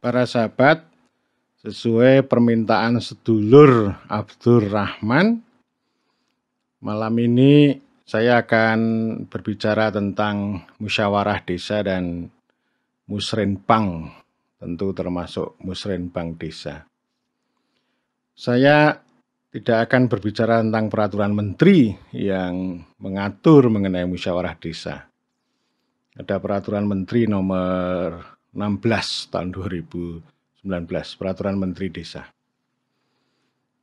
Para sahabat, sesuai permintaan sedulur Abdurrahman, malam ini saya akan berbicara tentang musyawarah desa dan musrenbang, tentu termasuk musrenbang desa. Saya tidak akan berbicara tentang peraturan menteri yang mengatur mengenai musyawarah desa. Ada peraturan menteri nomor 16 tahun 2019, peraturan menteri desa.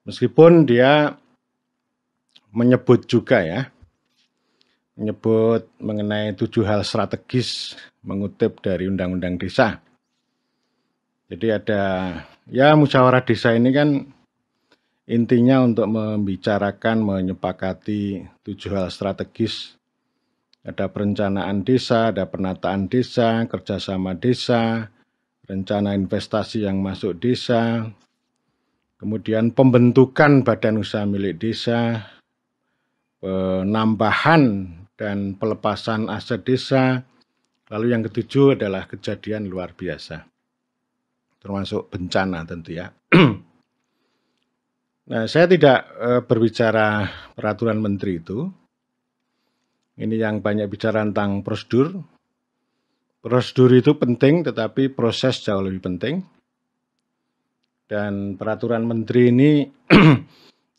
Meskipun dia menyebut juga menyebut mengenai 7 hal strategis mengutip dari Undang-Undang Desa. Jadi ada musyawarah desa ini kan intinya untuk membicarakan, menyepakati 7 hal strategis. Ada perencanaan desa, ada penataan desa, kerjasama desa, rencana investasi yang masuk desa, kemudian pembentukan badan usaha milik desa, penambahan dan pelepasan aset desa, lalu yang ketujuh adalah kejadian luar biasa, termasuk bencana tentu ya. Nah, saya tidak berbicara peraturan menteri itu. Ini yang banyak bicara tentang prosedur. Prosedur itu penting, tetapi proses jauh lebih penting. Dan peraturan menteri ini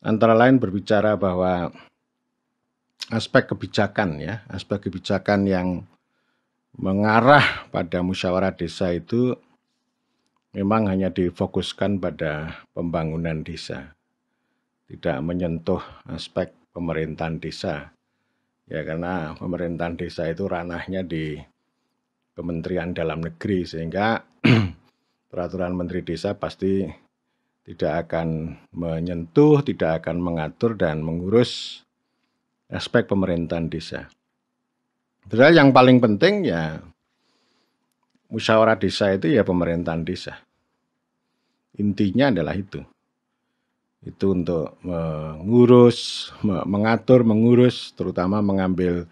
antara lain berbicara bahwa aspek kebijakan yang mengarah pada musyawarah desa itu memang hanya difokuskan pada pembangunan desa, tidak menyentuh aspek pemerintahan desa. Ya, karena pemerintahan desa itu ranahnya di Kementerian Dalam Negeri, sehingga peraturan menteri desa pasti tidak akan menyentuh, tidak akan mengatur dan mengurus aspek pemerintahan desa. Padahal yang paling penting ya musyawarah desa itu ya pemerintahan desa. Intinya adalah itu. Itu untuk mengatur, mengurus, terutama mengambil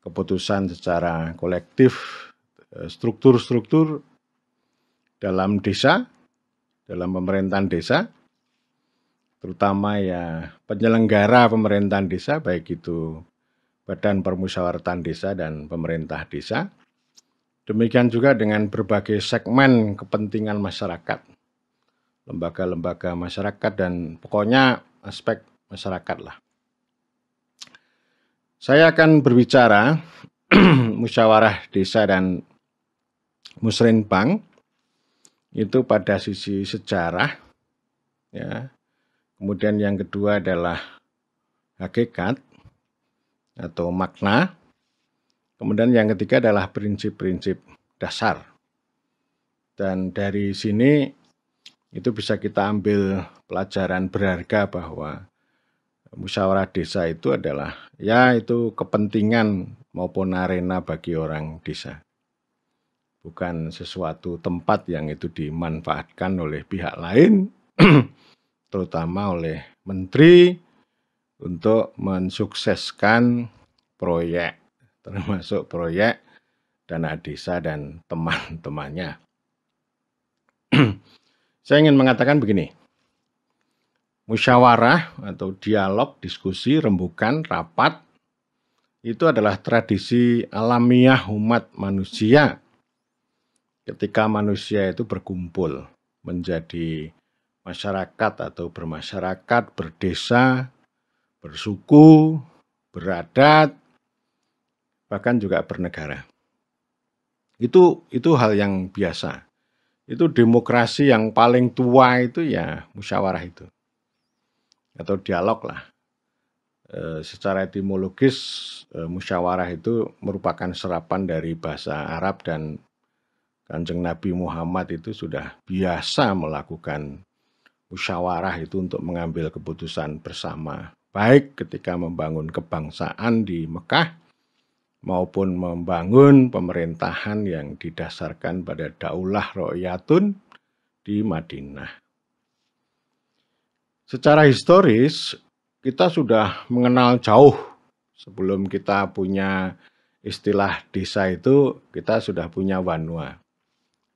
keputusan secara kolektif, struktur-struktur dalam desa, dalam pemerintahan desa, terutama ya penyelenggara pemerintahan desa, baik itu Badan Permusyawaratan Desa dan pemerintah desa. Demikian juga dengan berbagai segmen kepentingan masyarakat, lembaga-lembaga masyarakat, dan pokoknya aspek masyarakat lah. Saya akan berbicara musyawarah desa dan musrenbang itu pada sisi sejarah, ya. Kemudian yang kedua adalah hakikat atau makna. Kemudian yang ketiga adalah prinsip-prinsip dasar. Dan dari sini itu bisa kita ambil pelajaran berharga bahwa musyawarah desa itu adalah itu kepentingan maupun arena bagi orang desa. Bukan sesuatu tempat yang itu dimanfaatkan oleh pihak lain, terutama oleh menteri untuk mensukseskan proyek, termasuk proyek dana desa dan teman-temannya. Saya ingin mengatakan begini, musyawarah atau dialog, diskusi, rembukan, rapat, itu adalah tradisi alamiah umat manusia ketika manusia itu berkumpul menjadi masyarakat atau bermasyarakat, berdesa, bersuku, beradat, bahkan juga bernegara. Itu hal yang biasa. Itu demokrasi yang paling tua itu ya musyawarah itu. Atau dialog lah. Secara etimologis musyawarah itu merupakan serapan dari bahasa Arab, dan Kanjeng Nabi Muhammad itu sudah biasa melakukan musyawarah itu untuk mengambil keputusan bersama, baik ketika membangun kebangsaan di Mekah maupun membangun pemerintahan yang didasarkan pada daulah ro'yatun di Madinah. Secara historis, kita sudah mengenal jauh sebelum kita punya istilah desa itu, kita sudah punya wanua.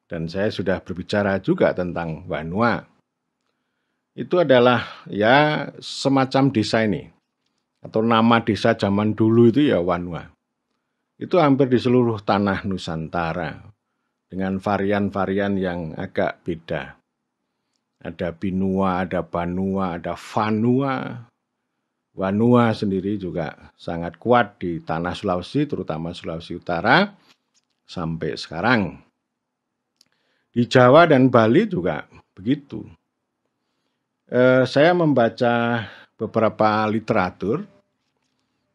dan saya sudah berbicara juga tentang Wanua. Itu adalah ya semacam desa ini, atau nama desa zaman dulu itu ya Wanua. Itu hampir di seluruh tanah Nusantara dengan varian-varian yang agak beda. Ada Binua, ada Banua, ada Vanua. Wanua sendiri juga sangat kuat di tanah Sulawesi, terutama Sulawesi Utara, sampai sekarang. Di Jawa dan Bali juga begitu. Saya membaca beberapa literatur,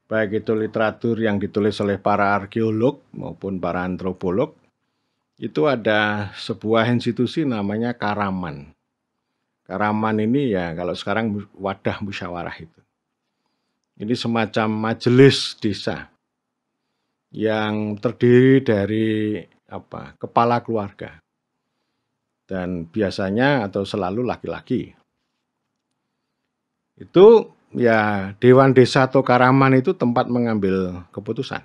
baik itu literatur yang ditulis oleh para arkeolog maupun para antropolog, itu ada sebuah institusi namanya Karaman. Karaman ini ya kalau sekarang wadah musyawarah itu. Ini semacam majelis desa yang terdiri dari kepala keluarga dan biasanya atau selalu laki-laki. Itu ya Dewan Desa atau Karaman itu tempat mengambil keputusan.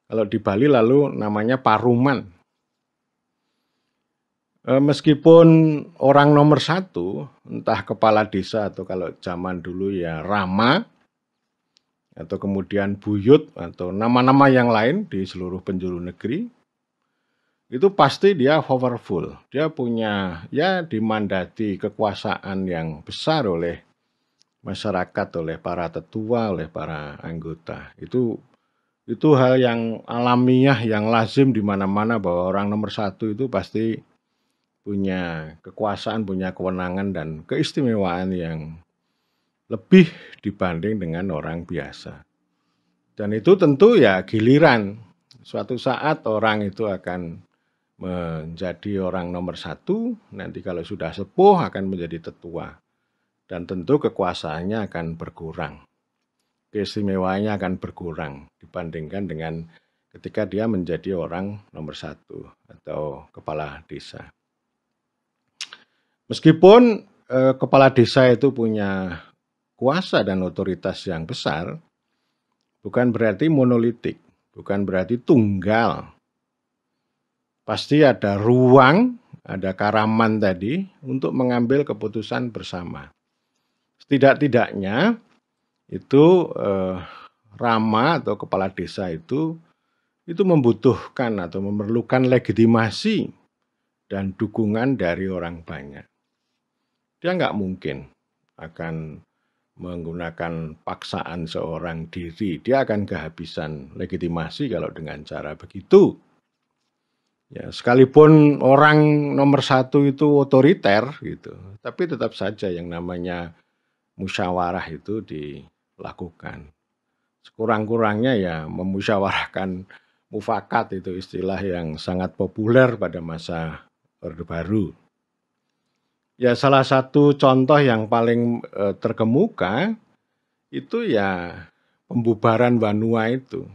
Kalau di Bali lalu namanya Paruman. Meskipun orang nomor satu, entah kepala desa atau kalau zaman dulu ya Rama, atau kemudian Buyut, atau nama-nama yang lain di seluruh penjuru negeri, itu pasti dia powerful. Dia punya, ya dimandati kekuasaan yang besar oleh masyarakat, oleh para tetua, oleh para anggota. Itu hal yang alamiah, yang lazim di mana-mana bahwa orang nomor satu itu pasti punya kekuasaan, punya kewenangan dan keistimewaan yang lebih dibanding dengan orang biasa. Dan itu tentu ya giliran. Suatu saat orang itu akan menjadi orang nomor satu, nanti kalau sudah sepuh akan menjadi tetua. Dan tentu kekuasaannya akan berkurang. Keistimewaannya akan berkurang dibandingkan dengan ketika dia menjadi orang nomor satu atau kepala desa. Meskipun kepala desa itu punya kuasa dan otoritas yang besar, bukan berarti monolitik, bukan berarti tunggal. Pasti ada ruang, ada Karaman tadi untuk mengambil keputusan bersama. Setidak-tidaknya itu Rama atau kepala desa itu membutuhkan atau memerlukan legitimasi dan dukungan dari orang banyak. Dia nggak mungkin akan menggunakan paksaan seorang diri. Dia akan kehabisan legitimasi kalau dengan cara begitu. Ya, sekalipun orang nomor satu itu otoriter gitu, tapi tetap saja yang namanya musyawarah itu dilakukan. Sekurang-kurangnya ya memusyawarahkan mufakat, itu istilah yang sangat populer pada masa Orde Baru. Ya salah satu contoh yang paling terkemuka itu ya pembubaran Wanua itu.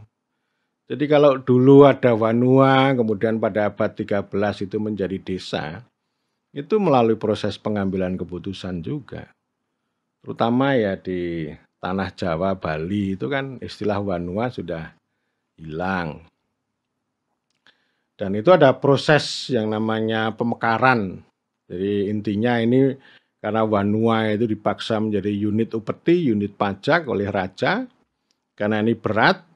Jadi kalau dulu ada Wanua, kemudian pada abad 13 itu menjadi desa, itu melalui proses pengambilan keputusan juga. Terutama ya di tanah Jawa, Bali itu kan istilah Wanua sudah hilang. Dan itu ada proses yang namanya pemekaran. Jadi intinya ini karena Wanua itu dipaksa menjadi unit upeti, unit pajak oleh raja, karena ini berat.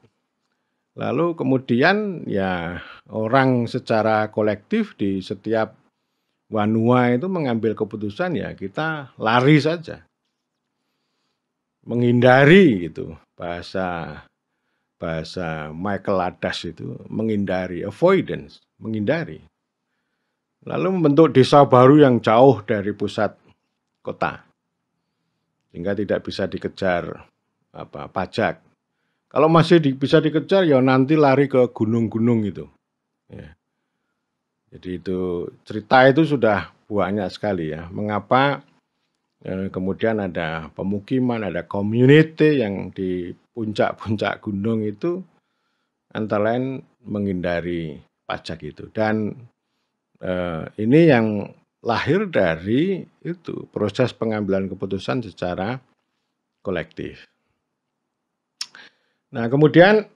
Lalu kemudian ya orang secara kolektif di setiap Wanua itu mengambil keputusan ya kita lari saja. Menghindari gitu, bahasa Michael Ladas itu menghindari, avoidance, menghindari. Lalu membentuk desa baru yang jauh dari pusat kota, sehingga tidak bisa dikejar pajak. Kalau masih bisa dikejar ya nanti lari ke gunung-gunung itu. Ya. Jadi itu cerita itu sudah banyak sekali ya. Mengapa kemudian ada pemukiman, ada community yang di puncak-puncak gunung itu antara lain menghindari pajak itu. Dan ini yang lahir dari itu proses pengambilan keputusan secara kolektif. Nah kemudian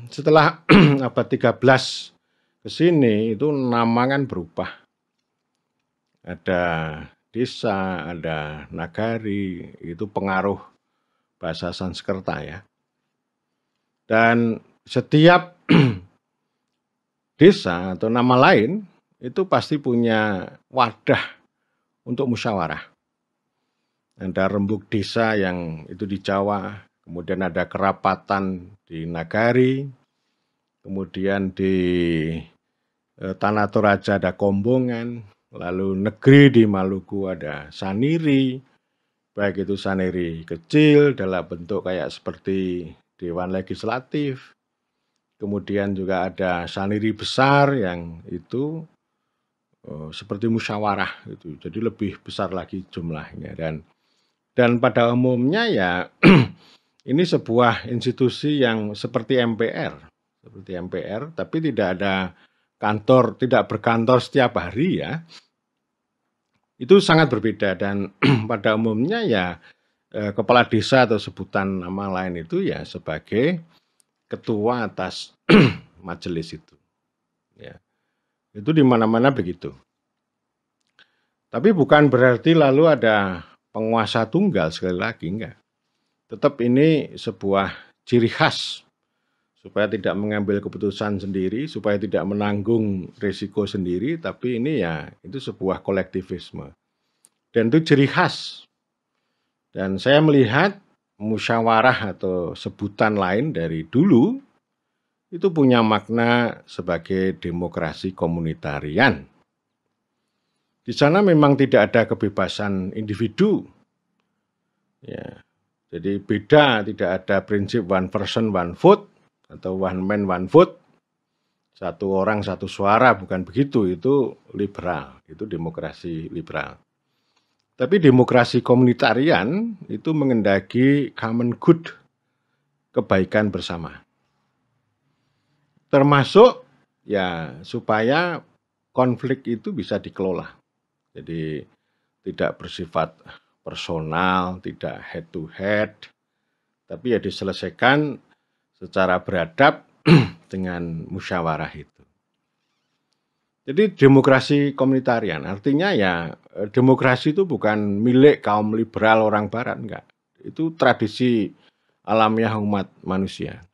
setelah abad 13 ke sini itu nama kan berubah. Ada desa, ada nagari, itu pengaruh bahasa Sanskerta ya. Dan setiap desa atau nama lain itu pasti punya wadah untuk musyawarah. Ada rembuk desa yang itu di Jawa, kemudian ada kerapatan di Nagari, kemudian di Tanah Toraja ada Kombongan, lalu negeri di Maluku ada Saniri, baik itu Saniri kecil dalam bentuk kayak seperti Dewan Legislatif, kemudian juga ada Saniri besar yang itu seperti musyawarah itu, jadi lebih besar lagi jumlahnya. Dan pada umumnya ya ini sebuah institusi yang seperti MPR, tapi tidak ada kantor, tidak berkantor setiap hari ya. Itu sangat berbeda dan pada umumnya ya kepala desa atau sebutan nama lain itu ya sebagai ketua atas majelis itu. Ya. Itu di mana-mana begitu. Tapi bukan berarti lalu ada penguasa tunggal sekali lagi, enggak. Tetap ini sebuah ciri khas supaya tidak mengambil keputusan sendiri, supaya tidak menanggung risiko sendiri, tapi ini ya itu sebuah kolektivisme. Dan itu ciri khas. Dan saya melihat musyawarah atau sebutan lain dari dulu itu punya makna sebagai demokrasi komunitarian. Di sana memang tidak ada kebebasan individu. Ya. Jadi beda, tidak ada prinsip one person one vote atau one man one vote. Satu orang satu suara, bukan begitu, itu liberal, itu demokrasi liberal. Tapi demokrasi komunitarian itu mengendaki common good, kebaikan bersama. Termasuk ya supaya konflik itu bisa dikelola. Jadi tidak bersifat personal, tidak head to head, tapi ya diselesaikan secara beradab dengan musyawarah itu. Jadi demokrasi komunitarian artinya ya demokrasi itu bukan milik kaum liberal orang barat, enggak. Itu tradisi alamiah umat manusia.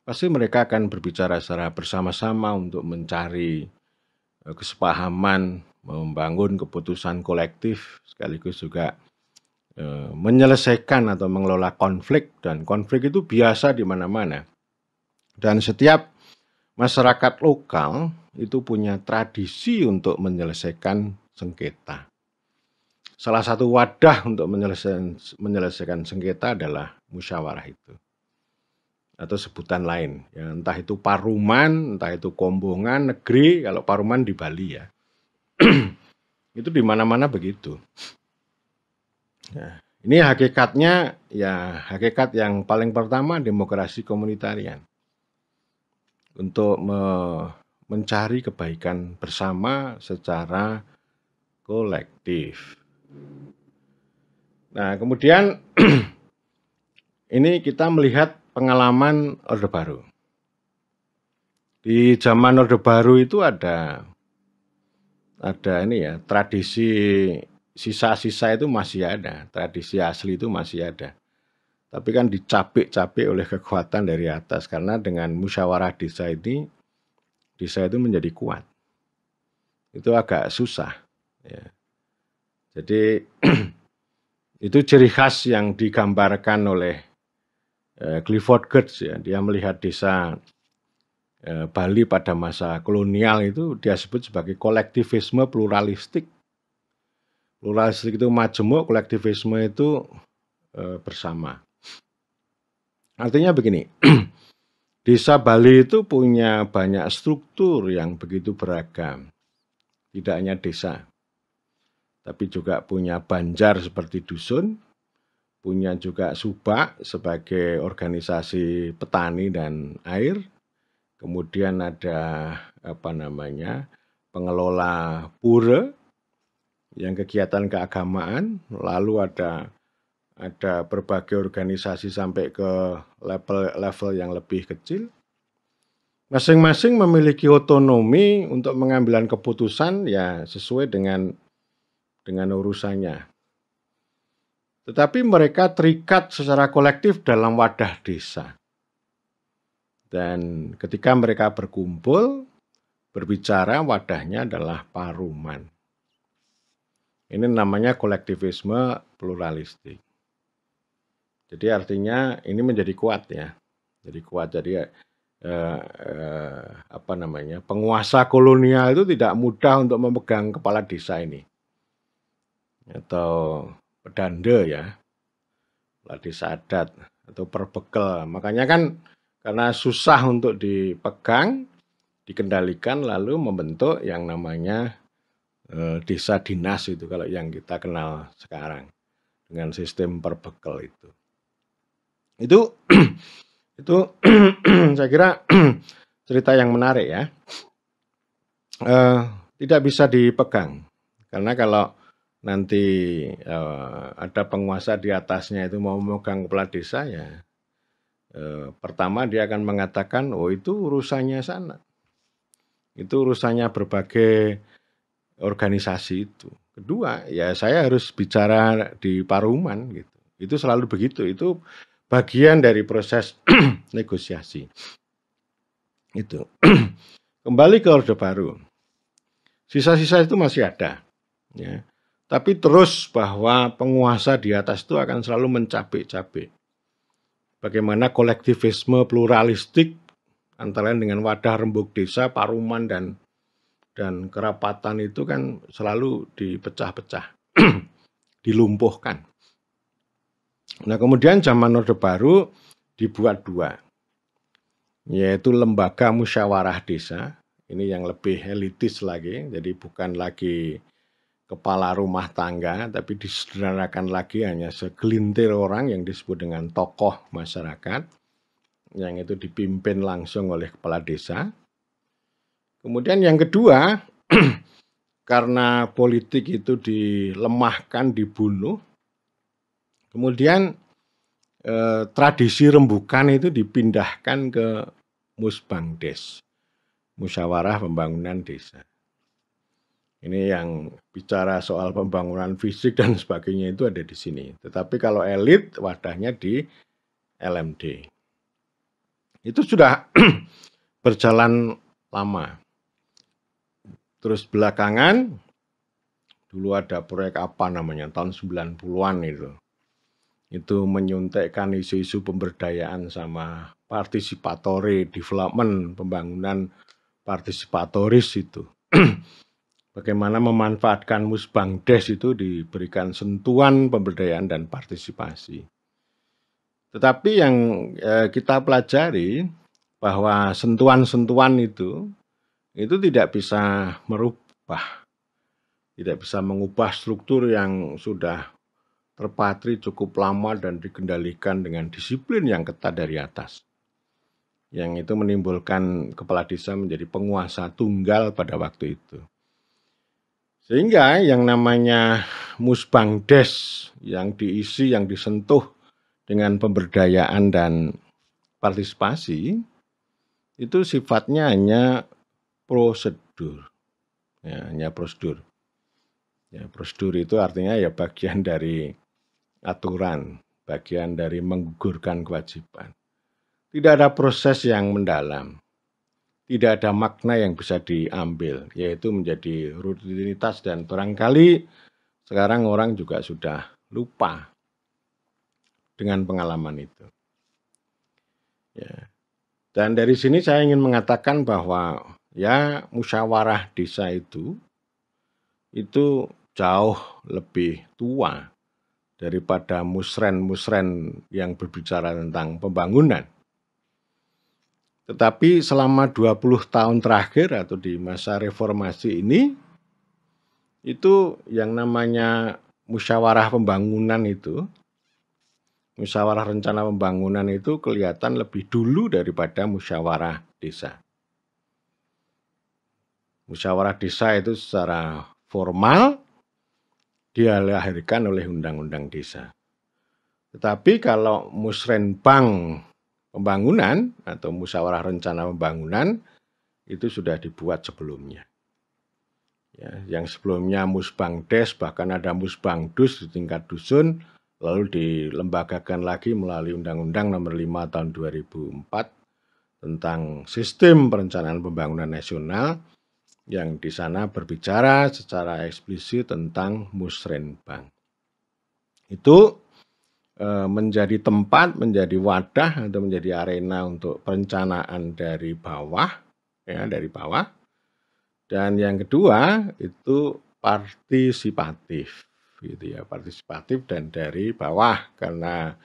Pasti mereka akan berbicara secara bersama-sama untuk mencari kesepahaman, membangun keputusan kolektif, sekaligus juga menyelesaikan atau mengelola konflik, dan konflik itu biasa di mana-mana. Dan setiap masyarakat lokal itu punya tradisi untuk menyelesaikan sengketa. Salah satu wadah untuk menyelesaikan sengketa adalah musyawarah itu. Atau sebutan lain, ya, entah itu paruman, entah itu kombongan, negeri, kalau paruman di Bali ya. Itu di mana-mana begitu. Nah, ini hakikatnya ya hakikat yang paling pertama demokrasi komunitarian. Untuk mencari kebaikan bersama secara kolektif. Nah, kemudian ini kita melihat pengalaman Orde Baru. Di zaman Orde Baru itu ada ini ya, tradisi sisa-sisa itu masih ada, tradisi asli itu masih ada. Tapi kan dicapik-capik oleh kekuatan dari atas, karena dengan musyawarah desa ini, desa itu menjadi kuat. Itu agak susah. Ya. Jadi itu ciri khas yang digambarkan oleh Clifford Geertz ya. Dia melihat desa Bali pada masa kolonial itu dia sebut sebagai kolektivisme pluralistik. Pluralistik itu majemuk, kolektivisme itu bersama. Artinya begini, desa Bali itu punya banyak struktur yang begitu beragam. Tidak hanya desa, tapi juga punya banjar seperti dusun, punya juga subak sebagai organisasi petani dan air, kemudian ada pengelola pura yang kegiatan keagamaan, lalu ada berbagai organisasi sampai ke level yang lebih kecil. Masing-masing memiliki otonomi untuk pengambilan keputusan ya sesuai dengan urusannya. Tetapi mereka terikat secara kolektif dalam wadah desa. Dan ketika mereka berkumpul, berbicara, wadahnya adalah paruman. Ini namanya kolektivisme pluralistik. Jadi artinya ini menjadi kuat ya. Jadi kuat. Jadi penguasa kolonial itu tidak mudah untuk memegang kepala desa ini. Atau pedanda ya. Kepala desa adat atau perbekel. Makanya kan karena susah untuk dipegang, dikendalikan lalu membentuk yang namanya desa dinas itu kalau yang kita kenal sekarang dengan sistem perbekel itu. Itu saya kira cerita yang menarik ya. Tidak bisa dipegang karena kalau nanti ada penguasa di atasnya itu mau memegang kepala desa ya, pertama dia akan mengatakan, oh itu urusannya sana, itu urusannya berbagai organisasi itu. Kedua, ya saya harus bicara di paruman gitu. Itu selalu begitu. Itu bagian dari proses negosiasi. Itu. Kembali ke Orde Baru. Sisa-sisa itu masih ada. Ya. Tapi terus bahwa penguasa di atas itu akan selalu mencapik-capik. Bagaimana kolektivisme pluralistik antara lain dengan wadah rembuk desa, paruman dan kerapatan itu kan selalu dipecah-pecah, dilumpuhkan. Nah kemudian zaman Orde Baru dibuat dua, yaitu lembaga musyawarah desa, ini yang lebih elitis lagi, jadi bukan lagi kepala rumah tangga, tapi disederhanakan lagi hanya segelintir orang yang disebut dengan tokoh masyarakat, yang itu dipimpin langsung oleh kepala desa. Kemudian yang kedua, karena politik itu dilemahkan, dibunuh, kemudian tradisi rembukan itu dipindahkan ke Musbangdes, Musyawarah Pembangunan Desa. Ini yang bicara soal pembangunan fisik dan sebagainya itu ada di sini. Tetapi kalau elit wadahnya di LMD. Itu sudah berjalan lama. Terus belakangan, dulu ada proyek apa namanya, tahun 90-an itu. Itu menyuntikkan isu-isu pemberdayaan sama participatory development, pembangunan partisipatoris itu. Bagaimana memanfaatkan Musbangdes itu diberikan sentuhan pemberdayaan dan partisipasi. Tetapi yang kita pelajari bahwa sentuhan-sentuhan itu tidak bisa merubah, tidak bisa mengubah struktur yang sudah terpatri cukup lama dan dikendalikan dengan disiplin yang ketat dari atas. Yang itu menimbulkan kepala desa menjadi penguasa tunggal pada waktu itu. Sehingga yang namanya Musbangdes yang diisi, yang disentuh dengan pemberdayaan dan partisipasi, itu sifatnya hanya prosedur, ya, hanya prosedur. Ya, prosedur itu artinya ya bagian dari aturan, bagian dari menggugurkan kewajiban. Tidak ada proses yang mendalam, tidak ada makna yang bisa diambil, yaitu menjadi rutinitas dan barangkali sekarang orang juga sudah lupa dengan pengalaman itu. Ya. Dan dari sini saya ingin mengatakan bahwa ya musyawarah desa itu jauh lebih tua daripada musren-musren yang berbicara tentang pembangunan. Tetapi selama 20 tahun terakhir atau di masa reformasi ini, itu yang namanya musyawarah pembangunan itu, musyawarah rencana pembangunan itu kelihatan lebih dulu daripada musyawarah desa. Musyawarah desa itu secara formal dilahirkan oleh undang-undang desa. Tetapi kalau musrenbang pembangunan atau musyawarah rencana pembangunan itu sudah dibuat sebelumnya. Ya, yang sebelumnya Musbangdes, bahkan ada Musbangdus di tingkat dusun, lalu dilembagakan lagi melalui Undang-Undang Nomor 5 Tahun 2004 tentang Sistem Perencanaan Pembangunan Nasional, yang di sana berbicara secara eksplisit tentang musrenbang. Itu menjadi tempat, menjadi wadah atau menjadi arena untuk perencanaan dari bawah, ya, dari bawah. Dan yang kedua itu partisipatif, gitu ya, partisipatif dan dari bawah, karena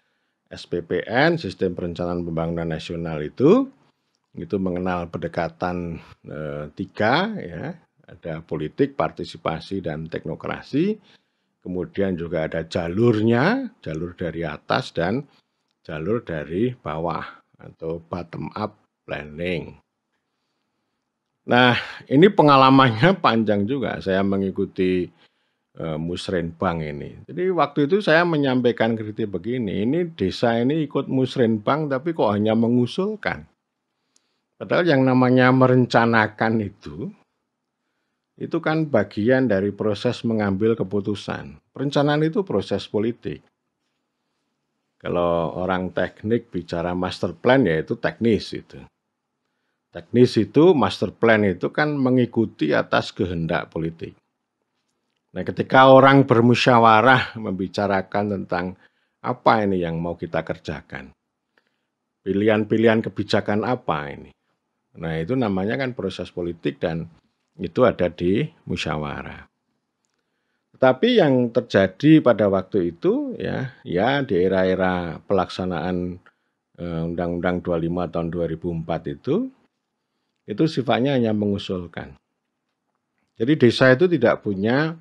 SPPN, Sistem Perencanaan Pembangunan Nasional itu mengenal pendekatan tiga, ya, ada politik, partisipasi, dan teknokrasi. Kemudian juga ada jalurnya, jalur dari atas dan jalur dari bawah atau bottom up planning. Nah, ini pengalamannya panjang juga saya mengikuti musrenbang ini. Jadi waktu itu saya menyampaikan kritik begini, ini desa ini ikut musrenbang tapi kok hanya mengusulkan. Padahal yang namanya merencanakan itu kan bagian dari proses mengambil keputusan. Perencanaan itu proses politik. Kalau orang teknik bicara master plan, ya itu teknis itu. Teknis itu, master plan itu kan mengikuti atas kehendak politik. Nah, ketika orang bermusyawarah membicarakan tentang apa ini yang mau kita kerjakan, pilihan-pilihan kebijakan apa ini. Nah, itu namanya kan proses politik dan itu ada di musyawarah. Tetapi yang terjadi pada waktu itu ya di era-era pelaksanaan Undang-Undang 25 tahun 2004 itu sifatnya hanya mengusulkan. Jadi desa itu tidak punya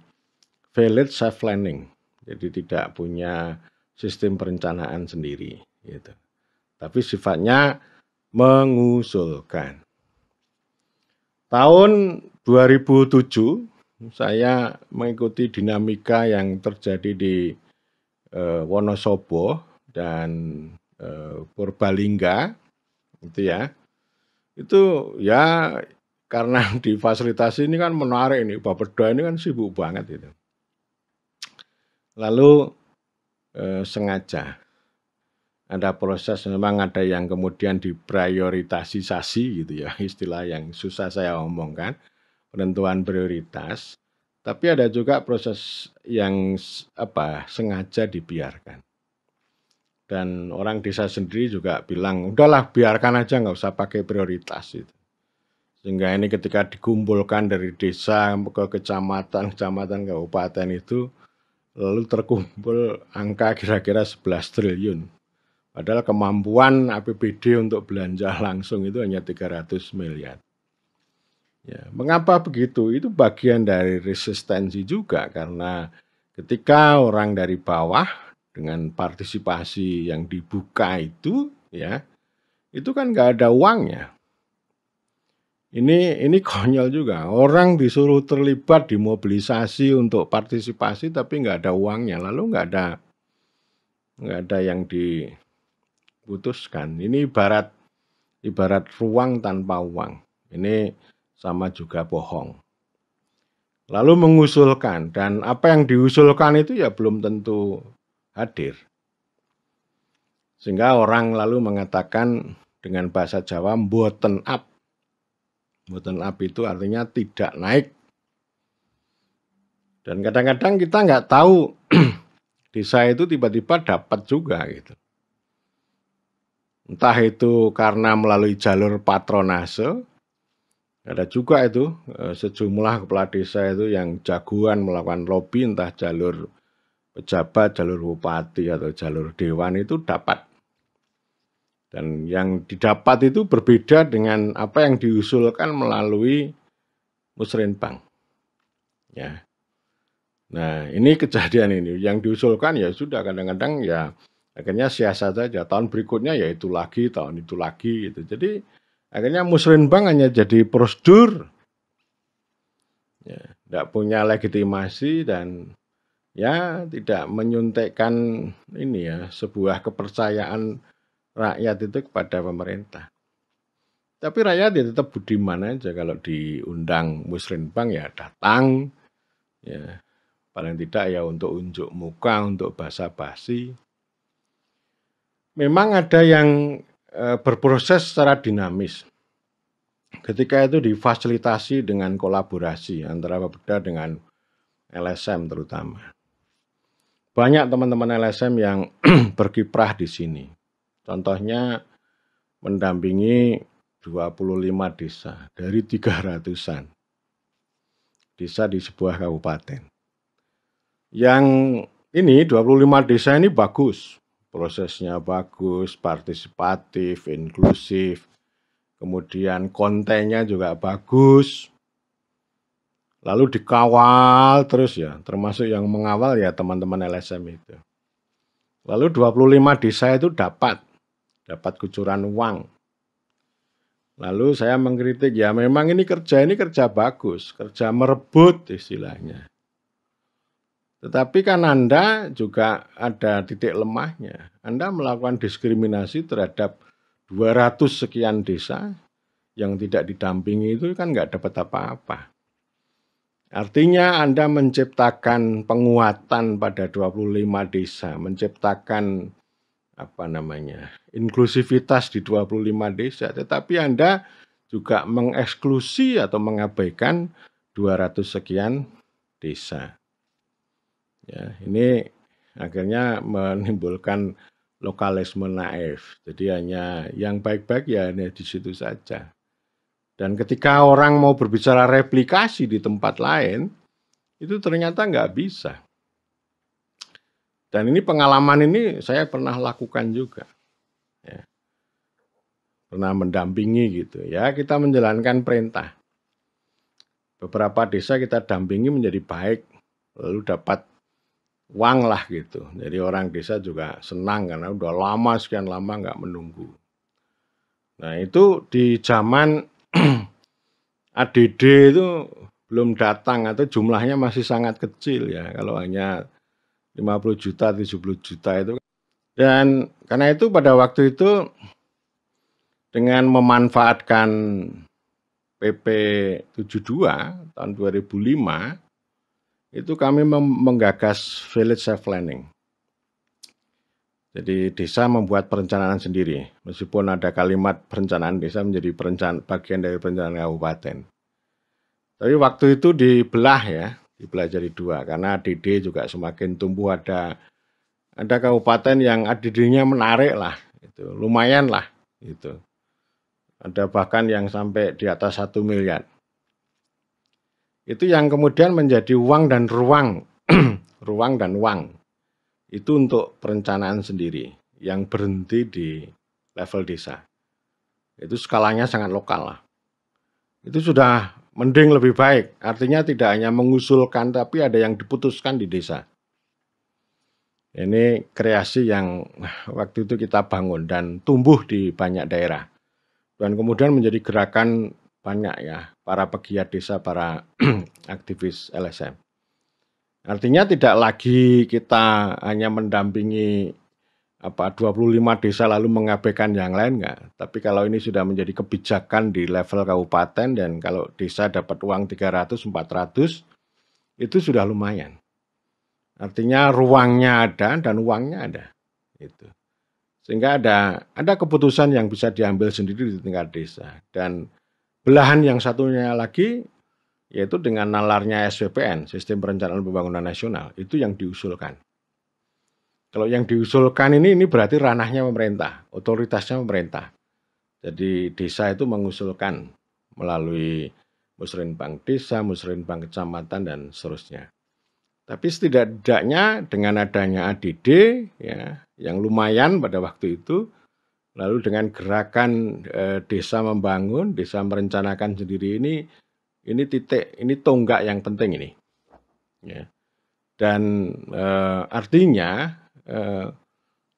valid self planning. Jadi tidak punya sistem perencanaan sendiri gitu. Tapi sifatnya mengusulkan. Tahun 2007 saya mengikuti dinamika yang terjadi di Wonosobo dan Purbalingga itu ya. Itu ya karena difasilitasi ini kan menarik ini, Bapeda ini kan sibuk banget itu. Lalu sengaja ada proses, memang ada yang kemudian diprioritasisasi gitu ya, istilah yang susah saya omongkan, penentuan prioritas. Tapi ada juga proses yang sengaja dibiarkan. Dan orang desa sendiri juga bilang, udahlah biarkan aja, nggak usah pakai prioritas itu. Sehingga ini ketika dikumpulkan dari desa ke kecamatan, kabupaten itu, lalu terkumpul angka kira-kira 11 triliun. Padahal kemampuan APBD untuk belanja langsung itu hanya 300 miliar. Ya, mengapa begitu? Itu bagian dari resistensi juga, karena ketika orang dari bawah dengan partisipasi yang dibuka itu, ya, itu kan nggak ada uangnya. Ini konyol juga. Orang disuruh terlibat dimobilisasi untuk partisipasi, tapi nggak ada uangnya. Lalu nggak ada yang diputuskan. Ini ibarat ruang tanpa uang. Ini sama juga bohong. Lalu mengusulkan, dan apa yang diusulkan itu ya belum tentu hadir. Sehingga orang lalu mengatakan dengan bahasa Jawa mboten up. Mboten up itu artinya tidak naik. Dan kadang-kadang kita nggak tahu desa itu tiba-tiba dapat juga gitu. Entah itu karena melalui jalur patronase, ada juga itu sejumlah kepala desa itu yang jagoan melakukan lobby, entah jalur pejabat, jalur bupati atau jalur dewan itu dapat. Dan yang didapat itu berbeda dengan apa yang diusulkan melalui musrenbang. Ya. Nah, ini kejadian ini yang diusulkan ya sudah, kadang-kadang ya akhirnya siasat saja. Tahun berikutnya ya itu lagi, tahun itu lagi gitu. Jadi akhirnya musrenbang hanya jadi prosedur. Ya, tidak punya legitimasi dan ya tidak menyuntikkan ini ya sebuah kepercayaan rakyat itu kepada pemerintah. Tapi rakyat ya tetap budiman aja, kalau diundang Musrenbang ya datang, ya paling tidak ya untuk unjuk muka, untuk basa-basi. Memang ada yang berproses secara dinamis. Ketika itu difasilitasi dengan kolaborasi antara Bapeda dengan LSM terutama. Banyak teman-teman LSM yang berkiprah di sini. Contohnya mendampingi 25 desa dari 300-an desa di sebuah kabupaten. Yang ini 25 desa ini bagus, prosesnya bagus, partisipatif, inklusif, kemudian kontennya juga bagus. Lalu dikawal terus ya, termasuk yang mengawal ya teman-teman LSM itu. Lalu 25 desa itu dapat kucuran uang. Lalu saya mengkritik, ya memang ini kerja bagus, kerja merebut istilahnya. Tetapi kan Anda juga ada titik lemahnya. Anda melakukan diskriminasi terhadap 200 sekian desa yang tidak didampingi, itu kan nggak dapat apa-apa. Artinya Anda menciptakan penguatan pada 25 desa, menciptakan inklusivitas di 25 desa, tetapi Anda juga mengeksklusi atau mengabaikan 200 sekian desa. Ya, ini akhirnya menimbulkan lokalisme naif. Jadi hanya yang baik-baik ya hanya di situ saja. Dan ketika orang mau berbicara replikasi di tempat lain, itu ternyata nggak bisa. Dan ini pengalaman ini saya pernah lakukan juga. Ya. Pernah mendampingi gitu. Ya, kita menjalankan perintah. Beberapa desa kita dampingi menjadi baik, lalu dapat uang lah gitu. Jadi orang desa juga senang karena udah lama, sekian lama nggak menunggu. Nah itu di zaman ADD itu belum datang atau jumlahnya masih sangat kecil ya. Kalau hanya 50 juta, 70 juta itu. Dan karena itu pada waktu itu dengan memanfaatkan PP 72 tahun 2005, itu kami menggagas village self-planning. Jadi desa membuat perencanaan sendiri, meskipun ada kalimat perencanaan desa menjadi bagian dari perencanaan kabupaten. Tapi waktu itu dibelah ya, dibelah jadi dua, karena ADD juga semakin tumbuh, ada kabupaten yang ADD-nya menarik lah, gitu, lumayan lah, gitu. Ada bahkan yang sampai di atas 1 miliar. Itu yang kemudian menjadi uang dan ruang, ruang dan uang. Itu untuk perencanaan sendiri yang berhenti di level desa. Itu skalanya sangat lokal lah. Itu sudah mending, lebih baik. Artinya tidak hanya mengusulkan, tapi ada yang diputuskan di desa. Ini kreasi yang waktu itu kita bangun dan tumbuh di banyak daerah. Dan kemudian menjadi gerakan banyak ya, para pegiat desa, para aktivis LSM. Artinya tidak lagi kita hanya mendampingi 25 desa lalu mengabaikan yang lain, enggak. Tapi kalau ini sudah menjadi kebijakan di level kabupaten dan kalau desa dapat uang 300, 400, itu sudah lumayan. Artinya ruangnya ada dan uangnya ada. Itu. Sehingga ada keputusan yang bisa diambil sendiri di tingkat desa. Dan belahan yang satunya lagi, yaitu dengan nalarnya SPPN, Sistem Perencanaan Pembangunan Nasional, itu yang diusulkan. Kalau yang diusulkan ini berarti ranahnya pemerintah, otoritasnya pemerintah. Jadi desa itu mengusulkan melalui Musrenbang Desa, Musrenbang Kecamatan, dan seterusnya. Tapi setidaknya dengan adanya ADD ya, yang lumayan pada waktu itu, lalu dengan gerakan desa membangun, desa merencanakan sendiri ini titik, ini tonggak yang penting ini. Ya. Dan artinya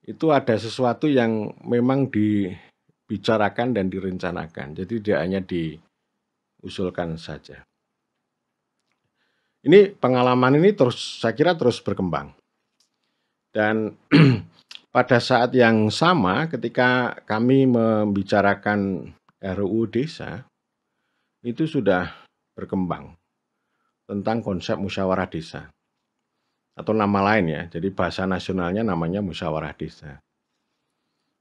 itu ada sesuatu yang memang dibicarakan dan direncanakan. Jadi tidak hanya diusulkan saja. Ini pengalaman ini saya kira terus berkembang. Dan pada saat yang sama ketika kami membicarakan RUU Desa itu sudah berkembang tentang konsep musyawarah desa atau nama lain ya. Jadi bahasa nasionalnya namanya musyawarah desa.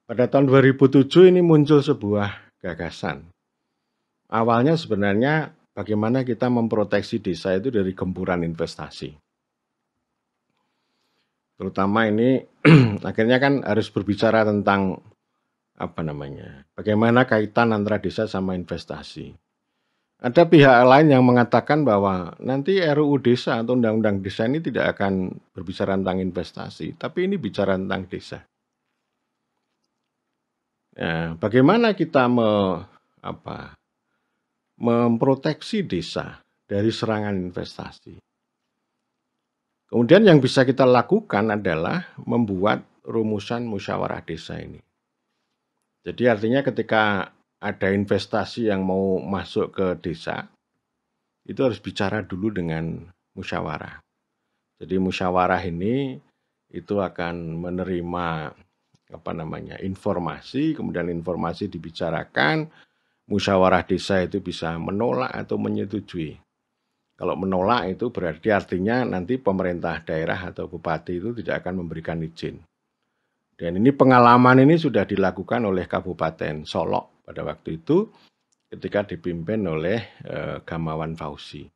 Pada tahun 2007 ini muncul sebuah gagasan. Awalnya sebenarnya bagaimana kita memproteksi desa itu dari gempuran investasi. Terutama ini akhirnya kan harus berbicara tentang bagaimana kaitan antara desa sama investasi. Ada pihak lain yang mengatakan bahwa nanti RUU Desa atau Undang-Undang Desa ini tidak akan berbicara tentang investasi, tapi ini bicara tentang desa. Nah, bagaimana kita memproteksi desa dari serangan investasi? Kemudian yang bisa kita lakukan adalah membuat rumusan musyawarah desa ini. Jadi artinya ketika ada investasi yang mau masuk ke desa, itu harus bicara dulu dengan musyawarah. Jadi musyawarah ini itu akan menerima informasi, kemudian informasi dibicarakan, musyawarah desa itu bisa menolak atau menyetujui. Kalau menolak itu berarti artinya nanti pemerintah daerah atau bupati itu tidak akan memberikan izin. Dan ini pengalaman ini sudah dilakukan oleh Kabupaten Solok pada waktu itu ketika dipimpin oleh Gamawan Fauzi.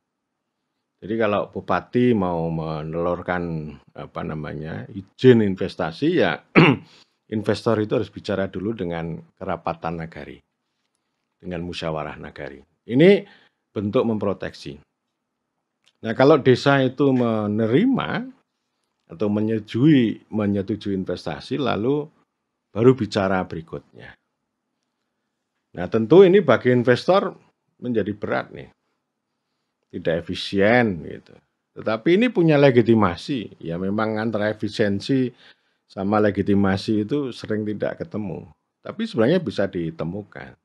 Jadi kalau bupati mau menelurkan izin investasi ya investor itu harus bicara dulu dengan kerapatan nagari, dengan musyawarah nagari. Ini bentuk memproteksi. Nah kalau desa itu menerima atau menyetujui investasi lalu baru bicara berikutnya. Nah tentu ini bagi investor menjadi berat nih, tidak efisien gitu. Tetapi ini punya legitimasi, ya memang antara efisiensi sama legitimasi itu sering tidak ketemu. Tapi sebenarnya bisa ditemukan.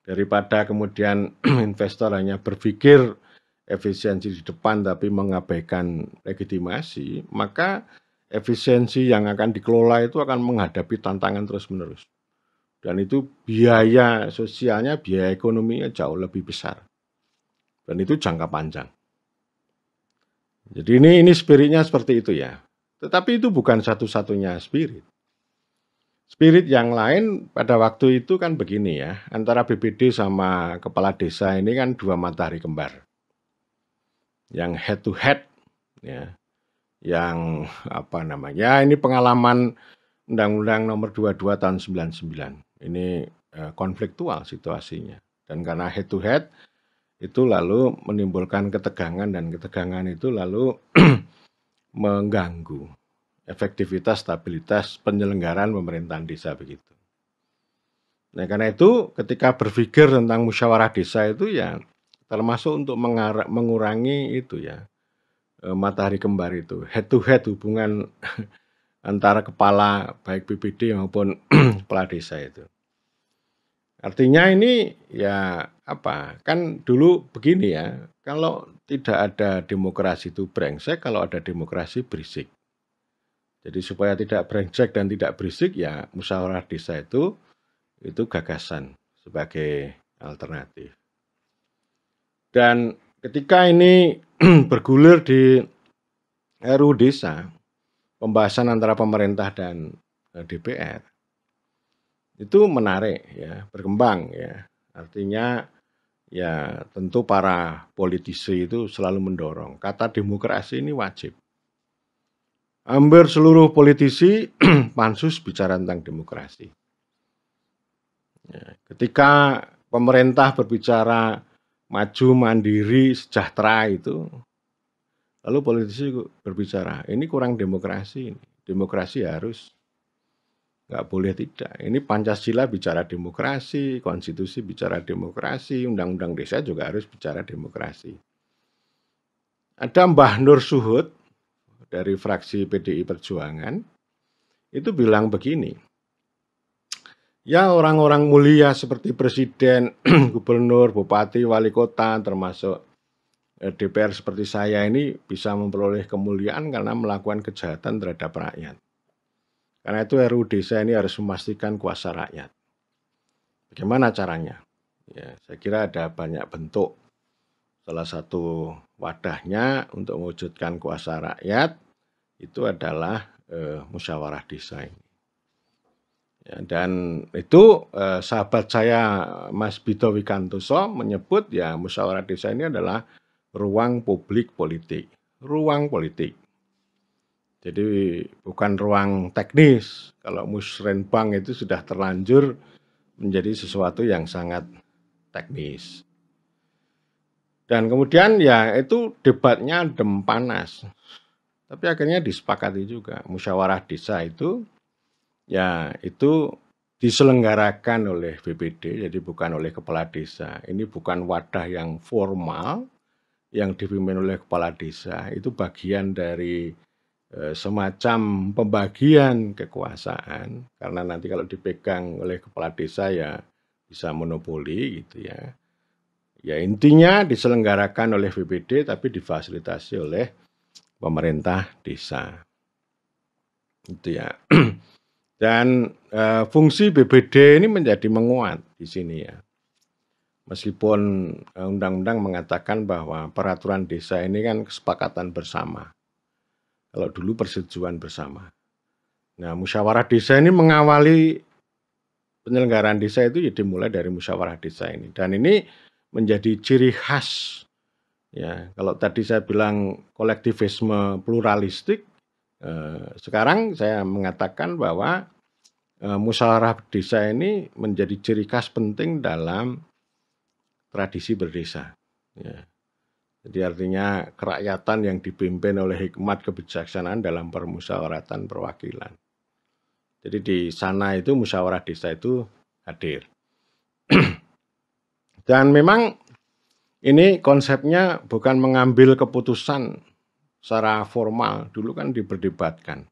Daripada kemudian investor hanya berpikir efisiensi di depan tapi mengabaikan legitimasi, maka efisiensi yang akan dikelola itu akan menghadapi tantangan terus-menerus. Dan itu biaya sosialnya, biaya ekonominya jauh lebih besar. Dan itu jangka panjang. Jadi ini spiritnya seperti itu ya. Tetapi itu bukan satu-satunya spirit. Spirit yang lain pada waktu itu kan begini ya, antara BPD sama kepala desa ini kan dua matahari kembar. Yang head to head ya, yang ini pengalaman Undang-Undang Nomor 22 tahun 99. Ini konfliktual situasinya. Dan karena head to head itu lalu menimbulkan ketegangan dan ketegangan itu lalu mengganggu efektivitas stabilitas penyelenggaraan pemerintahan desa begitu. Nah, karena itu ketika berpikir tentang musyawarah desa itu ya termasuk untuk mengurangi itu ya matahari kembar itu, head to head hubungan antara kepala baik BPD maupun kepala desa itu. Artinya ini ya kan dulu begini ya, kalau tidak ada demokrasi itu brengsek, kalau ada demokrasi berisik. Jadi supaya tidak brengsek dan tidak berisik ya musyawarah desa itu gagasan sebagai alternatif. Dan ketika ini bergulir di RUU Desa, pembahasan antara pemerintah dan DPR, itu menarik ya, berkembang ya. Artinya ya tentu para politisi itu selalu mendorong. Kata demokrasi ini wajib. Hampir seluruh politisi pansus bicara tentang demokrasi. Ya, ketika pemerintah berbicara maju, mandiri, sejahtera itu, lalu politisi berbicara, ini kurang demokrasi. Demokrasi harus, nggak boleh tidak. Ini Pancasila bicara demokrasi, konstitusi bicara demokrasi, undang-undang desa juga harus bicara demokrasi. Ada Mbah Nur Suhud dari fraksi PDI Perjuangan, itu bilang begini, ya orang-orang mulia seperti presiden, gubernur, bupati, wali kota, termasuk DPR seperti saya ini bisa memperoleh kemuliaan karena melakukan kejahatan terhadap rakyat. Karena itu RUU Desa ini harus memastikan kuasa rakyat. Bagaimana caranya? Ya, saya kira ada banyak bentuk. Salah satu wadahnya untuk mewujudkan kuasa rakyat itu adalah musyawarah desa ini. Ya, dan itu sahabat saya Mas Bito Wikantoso menyebut ya musyawarah desa ini adalah ruang publik politik, ruang politik. Jadi bukan ruang teknis. Kalau musrenbang itu sudah terlanjur menjadi sesuatu yang sangat teknis. Dan kemudian ya itu debatnya adem panas. Tapi akhirnya disepakati juga musyawarah desa itu ya itu diselenggarakan oleh BPD, jadi bukan oleh kepala desa. Ini bukan wadah yang formal yang dipimpin oleh kepala desa, itu bagian dari semacam pembagian kekuasaan, karena nanti kalau dipegang oleh kepala desa ya bisa monopoli gitu ya. Ya intinya diselenggarakan oleh BPD tapi difasilitasi oleh pemerintah desa. Itu ya. Dan fungsi BPD ini menjadi menguat di sini ya. Meskipun undang-undang mengatakan bahwa peraturan desa ini kan kesepakatan bersama. Kalau dulu persetujuan bersama. Nah, musyawarah desa ini mengawali penyelenggaraan desa itu ya dimulai dari musyawarah desa ini. Dan ini menjadi ciri khas. Ya, kalau tadi saya bilang kolektivisme pluralistik, sekarang saya mengatakan bahwa musyawarah desa ini menjadi ciri khas penting dalam tradisi berdesa. Ya. Jadi artinya kerakyatan yang dipimpin oleh hikmat kebijaksanaan dalam permusyawaratan perwakilan. Jadi di sana itu musyawarah desa itu hadir. Dan memang ini konsepnya bukan mengambil keputusan secara formal. Dulu kan diperdebatkan.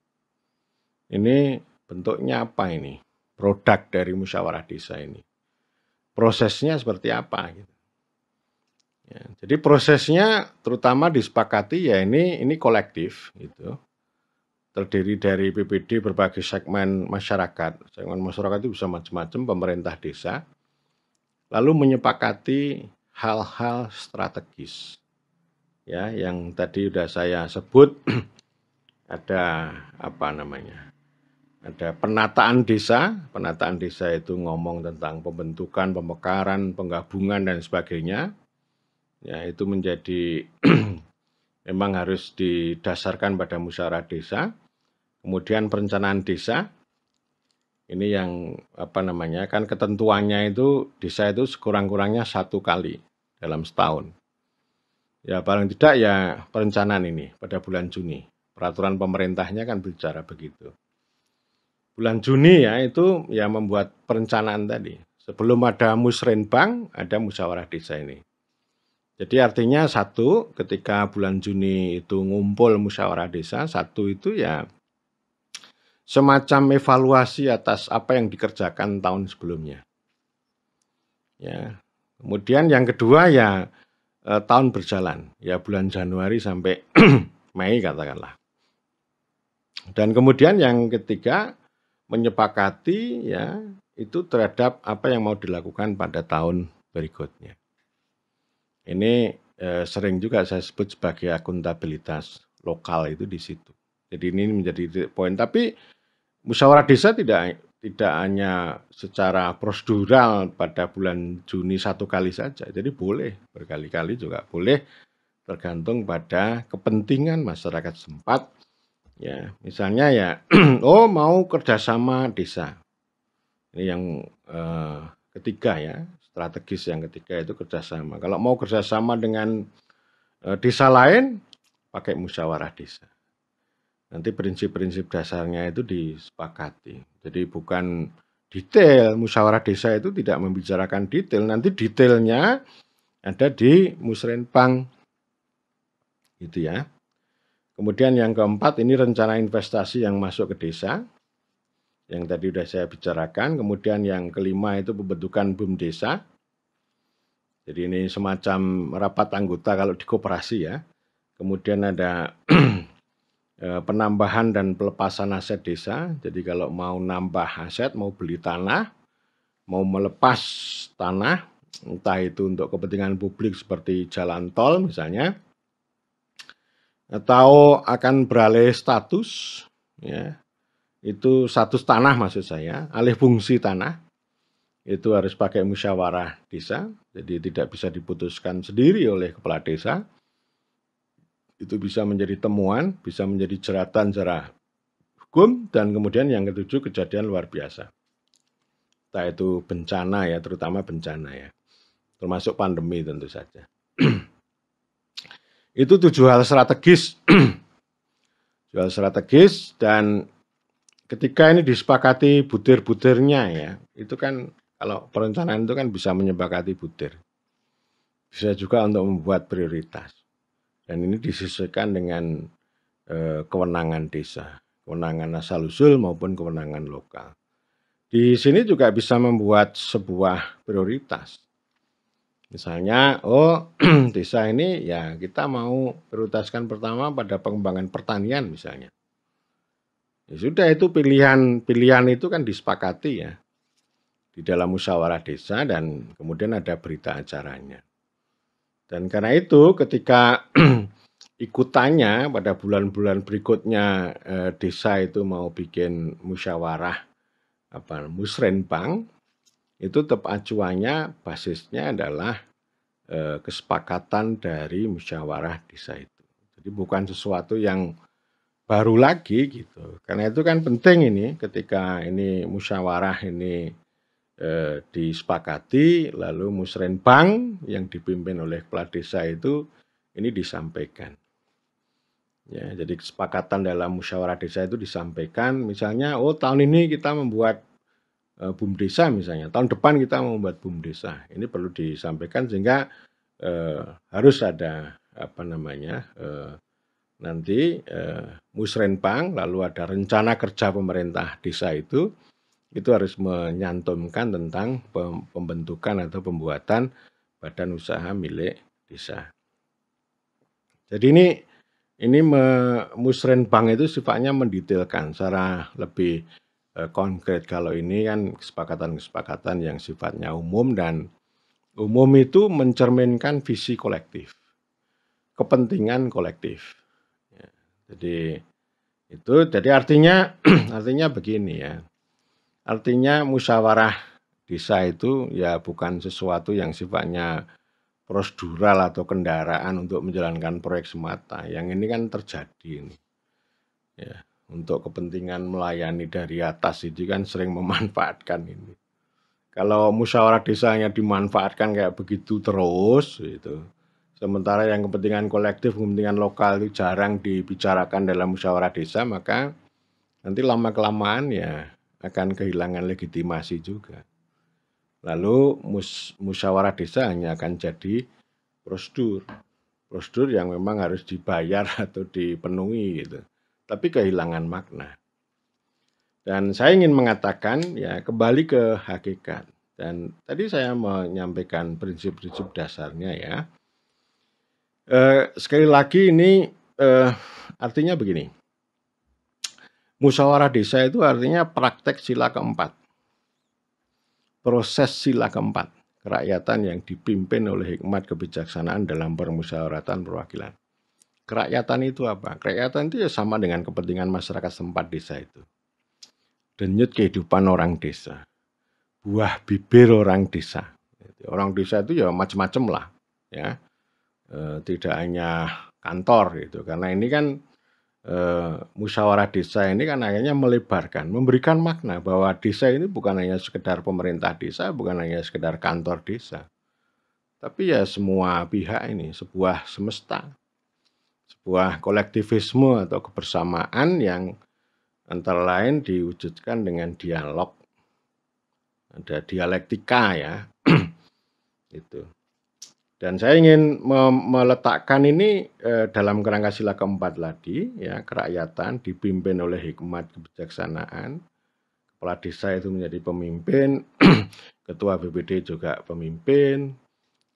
Ini bentuknya apa ini? Produk dari musyawarah desa ini. Prosesnya seperti apa? Gitu. Ya, jadi prosesnya terutama disepakati ya ini kolektif gitu. Terdiri dari BPD berbagai segmen masyarakat. Segmen masyarakat itu bisa macam-macam, pemerintah desa. Lalu menyepakati hal-hal strategis. Ya, yang tadi sudah saya sebut ada apa namanya? Ada penataan desa. Penataan desa itu ngomong tentang pembentukan, pemekaran, penggabungan dan sebagainya. Ya, itu menjadi memang harus didasarkan pada musyawarah desa. Kemudian perencanaan desa. Ini yang apa namanya? Kan ketentuannya itu desa itu sekurang-kurangnya 1 kali dalam setahun. Ya paling tidak ya perencanaan ini pada bulan Juni. Peraturan pemerintahnya kan bicara begitu. Bulan Juni ya itu ya membuat perencanaan tadi. Sebelum ada musrenbang, ada musyawarah desa ini. Jadi artinya satu, ketika bulan Juni itu ngumpul musyawarah desa, satu itu ya semacam evaluasi atas apa yang dikerjakan tahun sebelumnya. Ya. Kemudian yang kedua ya tahun berjalan, ya bulan Januari sampai Mei katakanlah. Dan kemudian yang ketiga menyepakati ya itu terhadap apa yang mau dilakukan pada tahun berikutnya. Ini sering juga saya sebut sebagai akuntabilitas lokal itu di situ. Jadi ini menjadi poin. Tapi musyawarah desa tidak hanya secara prosedural pada bulan Juni 1 kali saja. Jadi boleh berkali-kali juga boleh, tergantung pada kepentingan masyarakat setempat. Ya, misalnya ya, oh mau kerjasama desa. Ini yang ketiga ya, strategis yang ketiga itu kerjasama. Kalau mau kerjasama dengan desa lain, pakai musyawarah desa. Nanti prinsip-prinsip dasarnya itu disepakati. Jadi bukan detail, musyawarah desa itu tidak membicarakan detail. Nanti detailnya ada di musrenbang. Gitu ya. Kemudian yang keempat ini rencana investasi yang masuk ke desa. Yang tadi sudah saya bicarakan. Kemudian yang kelima itu pembentukan BUM desa. Jadi ini semacam rapat anggota kalau di koperasi ya. Kemudian ada penambahan dan pelepasan aset desa. Jadi kalau mau nambah aset, mau beli tanah, mau melepas tanah, entah itu untuk kepentingan publik seperti jalan tol misalnya, atau akan beralih status, ya, itu status tanah maksud saya, alih fungsi tanah, itu harus pakai musyawarah desa, jadi tidak bisa diputuskan sendiri oleh kepala desa. Itu bisa menjadi temuan, bisa menjadi jeratan secara hukum, dan kemudian yang ketujuh kejadian luar biasa. Entah itu bencana ya, terutama bencana ya, termasuk pandemi tentu saja. Itu 7 hal strategis, 7 hal strategis, dan ketika ini disepakati butir-butirnya ya, itu kan kalau perencanaan itu kan bisa menyepakati butir. Bisa juga untuk membuat prioritas. Dan ini disesuaikan dengan kewenangan desa, kewenangan asal-usul maupun kewenangan lokal. Di sini juga bisa membuat sebuah prioritas. Misalnya, desa ini ya kita mau prioritaskan pertama pada pengembangan pertanian misalnya. Ya sudah, itu pilihan itu kan disepakati ya di dalam musyawarah desa, dan kemudian ada berita acaranya. Dan karena itu ketika ikutannya pada bulan-bulan berikutnya desa itu mau bikin musyawarah musrenbang, itu tetap acuannya basisnya adalah kesepakatan dari musyawarah desa itu. Jadi bukan sesuatu yang baru lagi gitu. Karena itu kan penting ini ketika ini musyawarah ini disepakati, lalu musrenbang yang dipimpin oleh kepala desa itu ini disampaikan. Ya, jadi kesepakatan dalam musyawarah desa itu disampaikan, misalnya, tahun ini kita membuat BUM desa misalnya, tahun depan kita membuat BUM desa. Ini perlu disampaikan sehingga harus ada nanti musrenbang, lalu ada rencana kerja pemerintah desa itu harus menyantumkan tentang pembentukan atau pembuatan badan usaha milik desa. Jadi ini musrenbang itu sifatnya mendetailkan secara lebih konkret. Kalau ini kan kesepakatan-kesepakatan yang sifatnya umum, dan umum itu mencerminkan visi kolektif, kepentingan kolektif. Ya, jadi artinya artinya begini ya. Artinya musyawarah desa itu ya bukan sesuatu yang sifatnya prosedural atau kendaraan untuk menjalankan proyek semata. Yang ini kan terjadi ini. Ya, untuk kepentingan melayani dari atas itu kan sering memanfaatkan ini. Kalau musyawarah desanya dimanfaatkan kayak begitu terus gitu. Sementara yang kepentingan kolektif, kepentingan lokal itu jarang dibicarakan dalam musyawarah desa, maka nanti lama-kelamaan ya akan kehilangan legitimasi juga. Lalu musyawarah desa hanya akan jadi prosedur yang memang harus dibayar atau dipenuhi gitu, tapi kehilangan makna. Dan saya ingin mengatakan ya kembali ke hakikat. Dan tadi saya menyampaikan prinsip-prinsip dasarnya ya. Sekali lagi ini artinya begini. Musyawarah desa itu artinya praktek sila keempat. Proses sila keempat. Kerakyatan yang dipimpin oleh hikmat kebijaksanaan dalam permusyawaratan perwakilan. Kerakyatan itu apa? Kerakyatan itu ya sama dengan kepentingan masyarakat setempat desa itu. Denyut kehidupan orang desa. Buah bibir orang desa. Orang desa itu ya macam-macam lah. Ya. Tidak hanya kantor gitu. Karena ini kan musyawarah desa ini kan akhirnya melebarkan, memberikan makna bahwa desa ini bukan hanya sekedar pemerintah desa, bukan hanya sekedar kantor desa, tapi ya semua pihak ini, sebuah semesta, sebuah kolektivisme atau kebersamaan yang antara lain diwujudkan dengan dialog, ada dialektika ya, itu. Dan saya ingin meletakkan ini dalam kerangka sila keempat tadi, ya, kerakyatan dipimpin oleh hikmat kebijaksanaan, kepala desa itu menjadi pemimpin, ketua BPD juga pemimpin,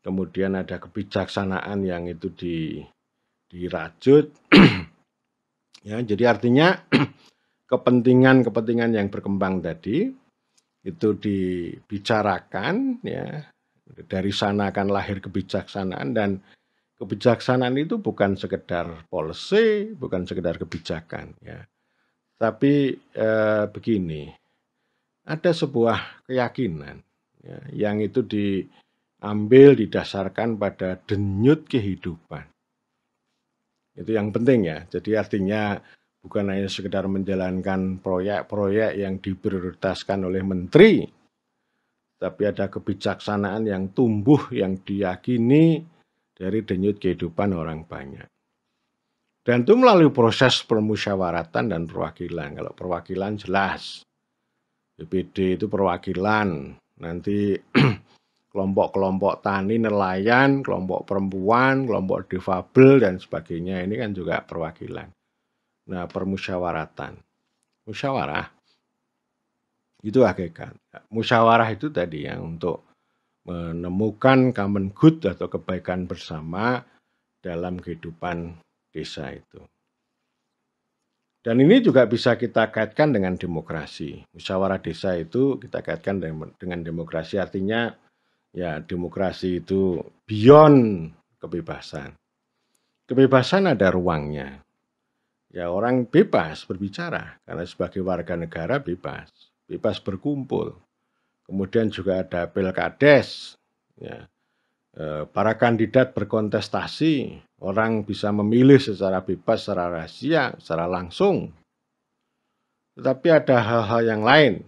kemudian ada kebijaksanaan yang itu dirajut, ya, jadi artinya kepentingan yang berkembang tadi itu dibicarakan, ya, dari sana akan lahir kebijaksanaan, dan kebijaksanaan itu bukan sekedar policy, bukan sekedar kebijakan, ya. Tapi begini, ada sebuah keyakinan, ya, yang itu diambil didasarkan pada denyut kehidupan. Itu yang penting, ya. Jadi artinya bukan hanya sekedar menjalankan proyek-proyek yang diprioritaskan oleh menteri, tapi ada kebijaksanaan yang tumbuh, yang diyakini dari denyut kehidupan orang banyak. Dan itu melalui proses permusyawaratan dan perwakilan. Kalau perwakilan jelas, BPD itu perwakilan, nanti kelompok-kelompok tani, nelayan, kelompok perempuan, kelompok difabel, dan sebagainya, ini kan juga perwakilan. Nah, permusyawaratan. Musyawarah itu hakikat. Musyawarah itu tadi yang untuk menemukan common good atau kebaikan bersama dalam kehidupan desa itu. Dan ini juga bisa kita kaitkan dengan demokrasi. Musyawarah desa itu kita kaitkan dengan demokrasi, artinya ya demokrasi itu beyond kebebasan. Kebebasan ada ruangnya. Ya, orang bebas berbicara karena sebagai warga negara bebas berkumpul. Kemudian juga ada pilkades, ya. Para kandidat berkontestasi, orang bisa memilih secara bebas, secara rahasia, secara langsung. Tetapi ada hal-hal yang lain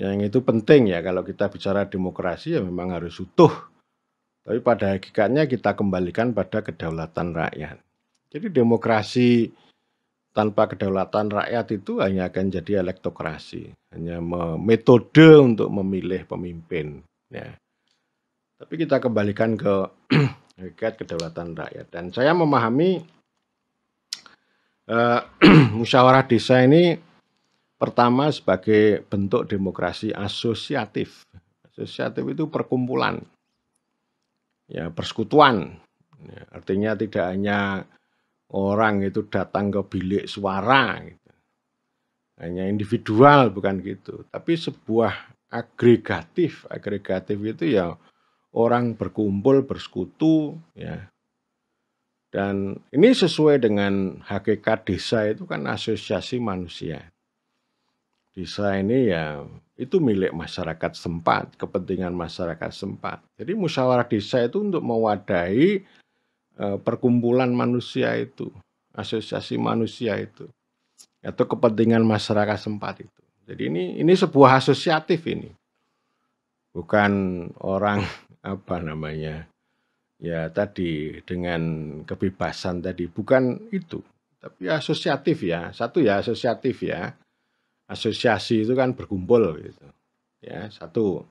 yang itu penting, ya, kalau kita bicara demokrasi ya memang harus utuh. Tapi pada hakikatnya kita kembalikan pada kedaulatan rakyat. Jadi demokrasi tanpa kedaulatan rakyat itu hanya akan jadi elektokrasi, hanya metode untuk memilih pemimpin, ya. Tapi kita kembalikan ke hakikat kedaulatan rakyat. Dan saya memahami musyawarah desa ini pertama sebagai bentuk demokrasi asosiatif. Asosiatif itu perkumpulan, ya, persekutuan. Ya, artinya tidak hanya orang itu datang ke bilik suara, gitu. Hanya individual, bukan gitu. Tapi sebuah agregatif. Agregatif itu ya orang berkumpul, bersekutu, ya. Dan ini sesuai dengan hakikat desa itu kan asosiasi manusia. Desa ini ya itu milik masyarakat setempat, kepentingan masyarakat setempat. Jadi musyawarah desa itu untuk mewadahi perkumpulan manusia itu, asosiasi manusia itu, atau kepentingan masyarakat setempat itu. Jadi ini sebuah asosiatif ini. Bukan orang apa namanya, ya tadi dengan kebebasan tadi, bukan itu. Tapi asosiatif, ya. Satu ya asosiatif, ya. Asosiasi itu kan berkumpul gitu. Ya, satu.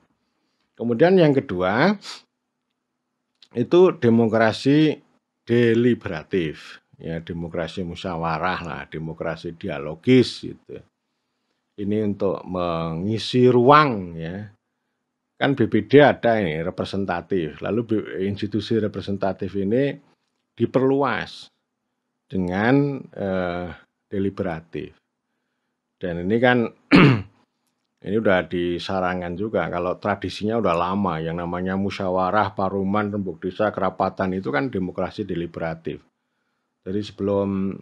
Kemudian yang kedua itu demokrasi deliberatif. Ya, demokrasi musyawarah lah, demokrasi dialogis gitu. Ini untuk mengisi ruang, ya. Kan BPD ada ini representatif, lalu institusi representatif ini diperluas dengan deliberatif. Dan ini kan ini udah disarankan juga, kalau tradisinya udah lama, yang namanya musyawarah, paruman, rembuk desa, kerapatan itu kan demokrasi deliberatif. Jadi sebelum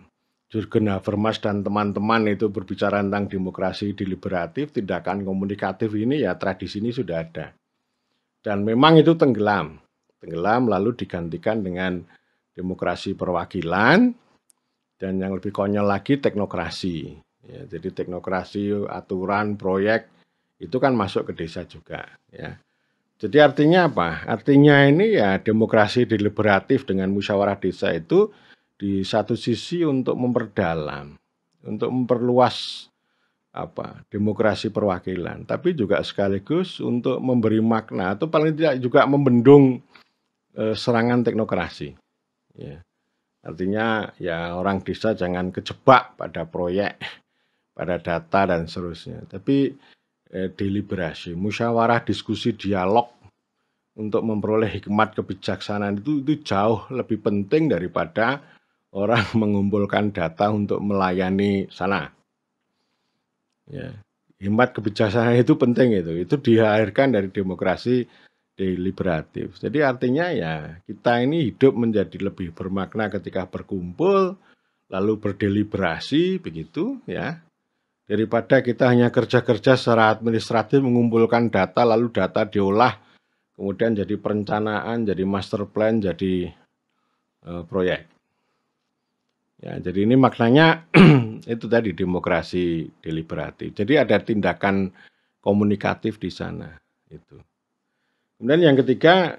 Jurgen Habermas dan teman-teman itu berbicara tentang demokrasi deliberatif, tindakan komunikatif ini ya tradisi ini sudah ada. Dan memang itu tenggelam lalu digantikan dengan demokrasi perwakilan, dan yang lebih konyol lagi teknokrasi. Ya, jadi teknokrasi, aturan, proyek itu kan masuk ke desa juga, ya. Jadi artinya apa? Artinya ini ya demokrasi deliberatif dengan musyawarah desa itu di satu sisi untuk memperdalam, untuk memperluas demokrasi perwakilan, tapi juga sekaligus untuk memberi makna atau paling tidak juga membendung serangan teknokrasi. Ya. Artinya ya orang desa jangan kejebak pada proyek, pada data dan seterusnya, tapi deliberasi, musyawarah, diskusi, dialog untuk memperoleh hikmat kebijaksanaan itu jauh lebih penting daripada orang mengumpulkan data untuk melayani sana. Ya. hemat kebijaksanaan itu penting itu dilahirkan dari demokrasi deliberatif. Jadi artinya ya kita ini hidup menjadi lebih bermakna ketika berkumpul, lalu berdeliberasi begitu ya. Daripada kita hanya kerja-kerja secara administratif mengumpulkan data, lalu data diolah, kemudian jadi perencanaan, jadi master plan, jadi proyek. Ya, jadi ini maknanya itu tadi demokrasi deliberatif. Jadi ada tindakan komunikatif di sana. Itu. Kemudian yang ketiga,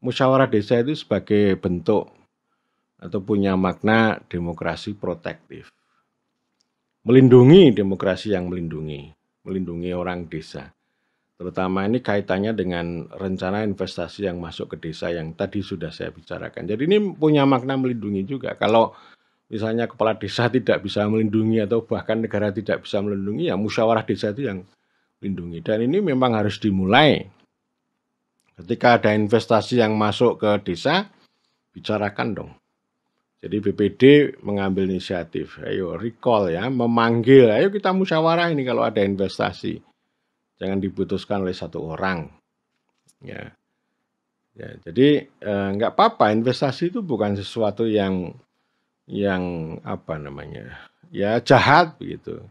musyawarah desa itu sebagai bentuk atau punya makna demokrasi protektif. Melindungi demokrasi yang melindungi orang desa. Terutama ini kaitannya dengan rencana investasi yang masuk ke desa yang tadi sudah saya bicarakan. Jadi ini punya makna melindungi juga. Kalau misalnya kepala desa tidak bisa melindungi atau bahkan negara tidak bisa melindungi, ya musyawarah desa itu yang melindungi. Dan ini memang harus dimulai. Ketika ada investasi yang masuk ke desa, bicarakan dong. Jadi BPD mengambil inisiatif, ayo recall ya, memanggil, ayo kita musyawarah ini kalau ada investasi. Jangan diputuskan oleh satu orang. Ya, jadi nggak apa-apa, investasi itu bukan sesuatu yang apa namanya, ya jahat begitu.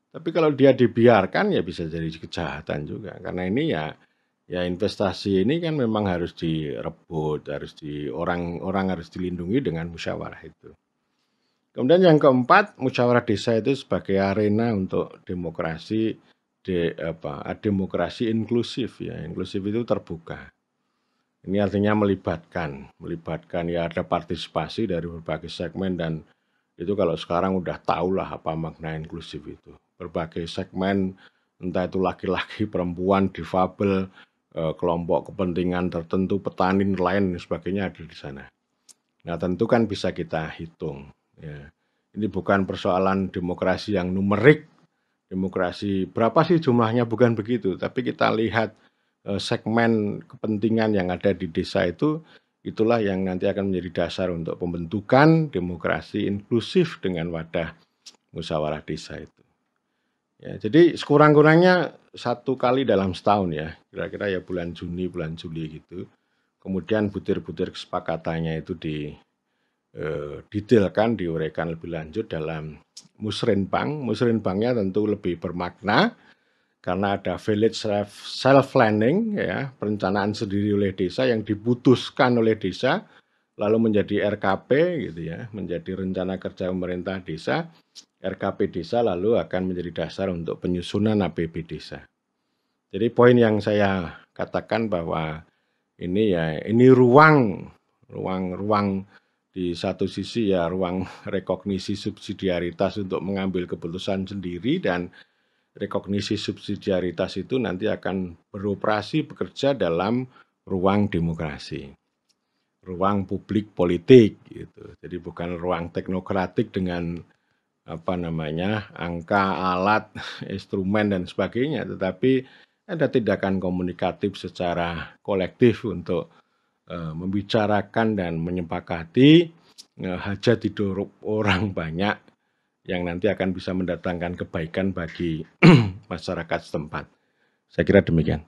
Tapi kalau dia dibiarkan ya bisa jadi kejahatan juga. Karena ini ya investasi ini kan memang harus direbut, orang harus dilindungi dengan musyawarah itu. Kemudian yang keempat, musyawarah desa itu sebagai arena untuk demokrasi demokrasi inklusif ya. Inklusif itu terbuka. Ini artinya melibatkan ya ada partisipasi dari berbagai segmen dan itu kalau sekarang udah tahulah apa makna inklusif itu. Berbagai segmen, entah itu laki-laki, perempuan, difabel, kelompok kepentingan tertentu, petani, nelayan dan sebagainya ada di sana. Nah tentu kan bisa kita hitung. Ya. Ini bukan persoalan demokrasi yang numerik, demokrasi berapa sih jumlahnya, bukan begitu. Tapi kita lihat segmen kepentingan yang ada di desa itu, itulah yang nanti akan menjadi dasar untuk pembentukan demokrasi inklusif dengan wadah musyawarah desa itu. Ya, jadi sekurang-kurangnya 1 kali dalam setahun ya, kira-kira ya bulan Juni, bulan Juli gitu. Kemudian butir-butir kesepakatannya itu didetailkan, diuraikan lebih lanjut dalam musrenbang. Musrenbangnya tentu lebih bermakna karena ada village self-planning ya, perencanaan sendiri oleh desa yang diputuskan oleh desa lalu menjadi RKP gitu ya, menjadi rencana kerja pemerintah desa. RKP desa lalu akan menjadi dasar untuk penyusunan APB desa. Jadi poin yang saya katakan bahwa ini ruang di satu sisi ya ruang rekognisi subsidiaritas untuk mengambil keputusan sendiri, dan rekognisi subsidiaritas itu nanti akan beroperasi bekerja dalam ruang demokrasi, ruang publik politik gitu. Jadi bukan ruang teknokratik dengan angka, alat, instrumen dan sebagainya, tetapi ada tindakan komunikatif secara kolektif untuk membicarakan dan menyepakati hajat hidup orang banyak yang nanti akan bisa mendatangkan kebaikan bagi masyarakat setempat. Saya kira demikian.